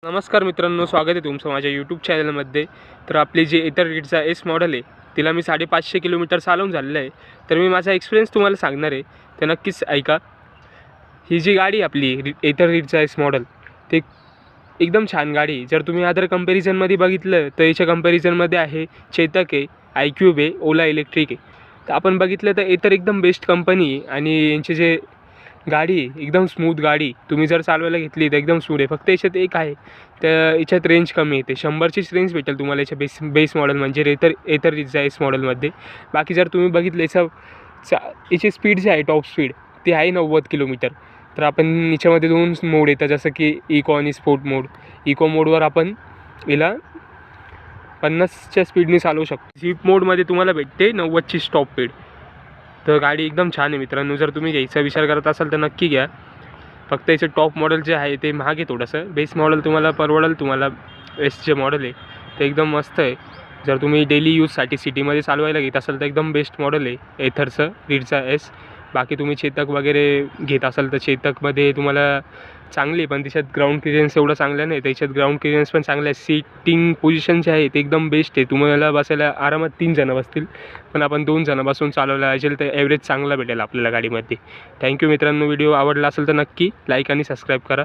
नमस्कार मित्रांनो, स्वागत आहे तुमचं माझ्या यूट्यूब चॅनलमध्ये. तर आपली जी एथर रीडचा एस मॉडेल आहे तिला मी 550 किलोमीटर चालवून झालेलं आहे. तर मी माझा एक्सपिरियन्स तुम्हाला सांगणार आहे, ते नक्कीच ऐका. ही जी गाडी आपली एथर रीडचा एस मॉडेल ते एकदम छान गाडी. जर तुम्ही अदर कंपॅरिझनमध्ये बघितलं तर याच्या कंपॅरिझनमध्ये आहे चेतक आहे, iQube आहे, ओला इलेक्ट्रिक आहे. तर आपण बघितलं तर एथर एकदम बेस्ट कंपनी आहे आणि यांचे जे गाडी एकदम स्मूथ गाडी तुम्ही जर चालवायला घेतली तर एकदम स्मूथ आहे. फक्त याच्यात एक आहे, तर याच्यात रेंज कमी येते. 100चीच रेंज भेटेल तुम्हाला याच्या बेस मॉडेल म्हणजे एथर रीडचा एस मॉडेलमध्ये. बाकी जर तुम्ही बघितलं याची स्पीड जी आहे टॉप स्पीड ती आहे 90 किलोमीटर. तर आपण याच्यामध्ये 2 मोड येतात, जसं की इको आणि स्पोर्ट मोड. इको मोडवर आपण याला 50च्या स्पीडने चालवू शकतो. झीप मोडमध्ये तुम्हाला भेटते 90ची स्टॉप स्पीड. तर गाडी एकदम छान आहे मित्रांनो. जर तुम्ही घ्यायचा विचार करत असाल तर नक्की घ्या. फक्त याचे टॉप मॉडेल जे आहे ते महाग आहे थोडंसं. बेस मॉडेल तुम्हाला परवडेल. तुम्हाला एस जे मॉडेल आहे ते एकदम मस्त आहे. जर तुम्ही डेली यूजसाठी सिटीमध्ये चालवायला घेत असाल तर एकदम बेस्ट मॉडेल आहे एथरचं रीडचा एस. बाकी तुम्ही चेतक वगैरे घेत असाल तर चेतकमध्ये तुम्हाला चांगली, पण त्याच्यात ग्राउंड क्लिअरन्स एवढं चांगलं नाही. त्याच्यात ग्राउंड क्लिअरन्स पण चांगलं आहे. सीटिंग पोझिशन जे आहे ते एकदम बेस्ट आहे. तुम्हाला बसायला आरामात 3 जणं बसतील, पण आपण 2 जणं बसून चालवलं असेल तर ॲव्हरेज चांगला भेटेल आपल्याला गाडीमध्ये. थँक्यू मित्रांनो. व्हिडिओ आवडला असेल तर नक्की लाईक आणि सबस्क्राईब करा.